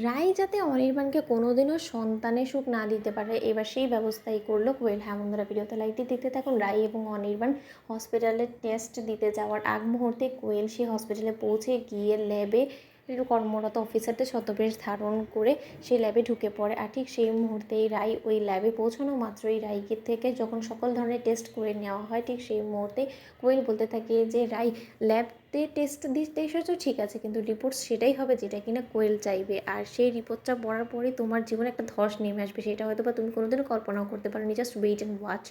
রাই যাতে অনির্বাণকে কোনোদিনও সন্তানের সুখ না দিতে পারে এবার সেই ব্যবস্থাই করলো কোয়েল। হ্যাঁ বন্ধুরা, ভিডিওতে লাইক দিয়ে দেখতে থাকুন। রাই এবং অনির্বাণ হসপিটালে টেস্ট দিতে যাওয়ার আগ মুহূর্তে কোয়েল সেই হসপিটালে পৌঁছে গিয়ে ল্যাবে কর্মরত অফিসারদের ছদ্মবেশ ধারণ করে সেই ল্যাবে ঢুকে পড়ে। আর ঠিক সেই মুহূর্তেই রাই ওই ল্যাবে পৌঁছানো মাত্রই রাইকে থেকে যখন সকল ধরনের টেস্ট করে নেওয়া হয়, ঠিক সেই মুহূর্তে কোয়েল বলতে থাকে যে রাই, ল্যাবতে টেস্ট দিতে এসেছো ঠিক আছে, কিন্তু রিপোর্ট সেটাই হবে যেটা কিনা কোয়েল চাইবে। আর সেই রিপোর্টটা পড়ার পরেই তোমার জীবনে একটা ধস নেমে আসবে, সেটা হয়তো বা তুমি কোনোদিনও কল্পনাও করতে পারোনি। Just wait and watch.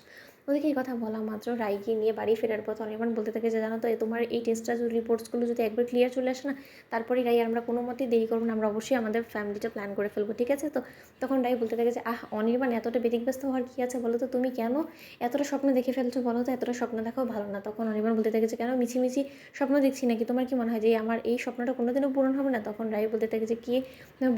ওদেরকে এই কথা বলা মাত্র রাইকে নিয়ে বাড়ি ফেরার পথ অনির্বাণ বলতে থাকে যে জানো তো, তোমার এই টেস্টটা যদি রিপোর্টসগুলো যদি একবার ক্লিয়ার চলে আসে না, তারপরে রাই আমরা কোনো মতেই দেরি করবো না, আমরা অবশ্যই আমাদের ফ্যামিলিটা প্ল্যান করে ফেলবো, ঠিক আছে তো। তখন রাই বলতে থাকে যে অনির্বাণ, এতটা ব্যতিব্যস্ত হওয়ার কী আছে বলো তো, তুমি কেন এতটা স্বপ্ন দেখে ফেলছো বলো তো, এতটা স্বপ্ন দেখাও ভালো না। তখন অনির্বাণ বলতে থাকে যে কেন মিছিমিছি স্বপ্ন দেখছি নাকি, তোমার কি মনে হয় যে আমার এই স্বপ্নটা কোনোদিনও পূরণ হবে না? তখন রাই বলতে থাকে যে কে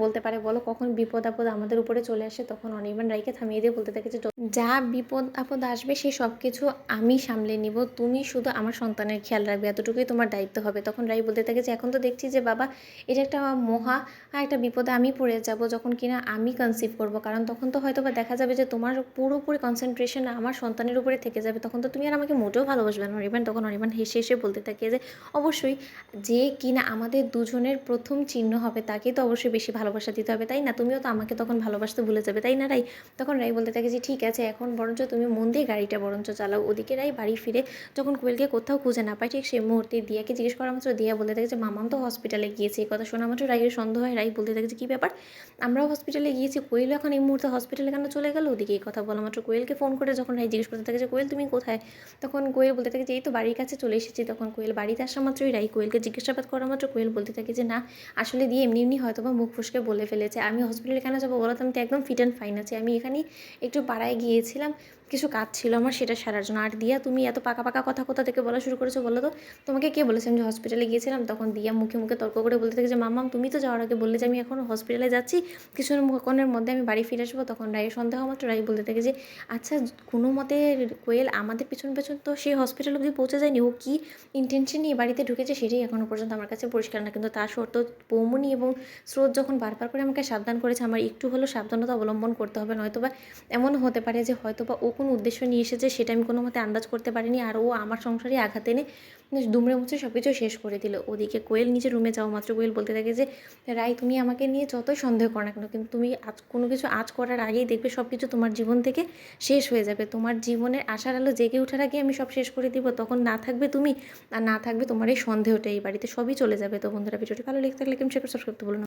বলতে পারে বলো, কখন বিপদ আপদ আমাদের উপরে চলে আসে। তখন অনির্বাণ রাইকে থামিয়ে দিয়ে বলতে থাকে যে যা বিপদ আপদ আসবে সে সব কিছু আমি সামলে নিব, তুমি শুধু আমার সন্তানের খেয়াল রাখবে, এতটুকুই তোমার দায়িত্ব হবে। তখন রাই বলতে থাকে যে এখন তো দেখছি যে বাবা, এটা একটা মহা একটা বিপদে আমি পড়ে যাব যখন কিনা আমি কনসিভ করব, কারণ তখন তো হয়তো বা দেখা যাবে যে তোমার পুরোপুরি কনসেন্ট্রেশন আমার সন্তানের উপরে থেকে যাবে, তখন তো তুমি আর আমাকে মোটেও ভালোবাসবে না অনির্বাণ। তখন অনির্বাণ হেসে হেসে বলতে থাকে যে অবশ্যই, যে কিনা আমাদের দুজনের প্রথম চিহ্ন হবে তাকেই তো অবশ্যই বেশি ভালোবাসা দিতে হবে, তাই না? তুমিও তো আমাকে তখন ভালোবাসতে ভুলে যাবে, তাই না রাই? তখন রাই বলতে থাকে যে ঠিক আছে, এখন বরঞ্চ তুমি মন দিয়ে গাড়িটা বরঞ্চ চালাও। ওদিকে রাই বাড়ি ফিরে যখন কোয়েলকে কোথাও খুঁজে না পায়, ঠিক সেই মুহূর্তে দিয়াকে জিজ্ঞেস করা মাত্র দিয়া বলতে থাকে যে মামাম তো হসপিটালে গিয়েছে। এই কথা শোনা মাত্র রাইয়ের সন্দেহ হয়। রাই বলতে থাকে যে কী ব্যাপার, আমরাও হসপিটালে গিয়েছি, কোয়েল এখন এই মুহূর্তে হসপিটালে কেন চলে গেল? ওদিকে এই কথা বলা মাত্র কোয়েলকে ফোন করে যখন রাই জিজ্ঞেস করতে থাকে যে কোয়েল তুমি কোথায়, তখন কোয়েল বলতে থাকে যে এই তো বাড়ির কাছে চলে এসেছি। তখন কোয়েল বাড়িতে আসা মাত্রই রাই কোয়েলকে জিজ্ঞাসাবাদ করা মাত্র কোয়েল বলতে থাকে যে না, আসলে দিয়ে এমনি এমনি হয়তো বা মুখ ফুসকে বলে ফেলেছে, আমি হসপিটালে কেন যাবো বলো তো, আমি তো একদম ফিট অ্যান্ড ফাইন আছি, আমি এখানেই একটু পাড়ায় গিয়েছিলাম, কিছু কাজ ছিল আমার সেটা সারার জন্য। আর দিয়া তুমি এত পাকা পাকা কথা কোথা থেকে বলা শুরু করেছো বলো তো, তোমাকে কে বলেছে আমি যে হসপিটালে গিয়েছিলাম? তখন দিয়া মুখে মুখে তর্ক করে বলতে থাকে যে মাম্মাম তুমি তো যাওয়ার আগে বললে যে আমি এখন হসপিটালে যাচ্ছি, কিছুক্ষণের মধ্যে আমি বাড়ি ফিরে আসবো। তখন রায়ের সন্দেহ মাত্র রাই বলতে থাকে যে আচ্ছা, কোনো মতে কোয়েল আমাদের পিছন পেছন তো সেই হসপিটাল অবধি পৌঁছে যায়নি, ও কী ইন্টেনশন নিয়ে বাড়িতে ঢুকেছে সেটাই এখনও পর্যন্ত আমার কাছে পরিষ্কার না। কিন্তু তা সত্ত্বেও বৌমনি এবং স্রোত যখন বারবার করে আমাকে সাবধান করেছে, আমার একটু হলেও সাবধানতা অবলম্বন করতে হবে, নয়তোবা এমন হতে পারে যে হয়তোবা ও কোনো উদ্দেশ্য নিয়ে এসেছে সেটা আমি কোনো মতে আন্দাজ করতে পারিনি, আর ও আমার সংসারে আঘাত এনে দুমড়ে মুচড়ে সব কিছু শেষ করে দিল। ওদিকে কোয়েল নিজের রুমে যাওয়া মাত্র কোয়েল বলতে থাকে যে রাই, তুমি আমাকে নিয়ে যতই সন্দেহ করো না কেন, কিন্তু তুমি আজ কোনো কিছু আজ করার আগেই দেখবে সব কিছু তোমার জীবন থেকে শেষ হয়ে যাবে। তোমার জীবনের আশার আলো জেগে ওঠার আগে আমি সব শেষ করে দিব, তখন না থাকবে তুমি আর না থাকবে তোমার এই সন্দেহটা, এই বাড়িতে সবই চলে যাবে। তো বন্ধুরা, ভিডিওটি ভালো লেগে থাকলে কেমন শেয়ার সাবস্ক্রাইব করতে বলুন।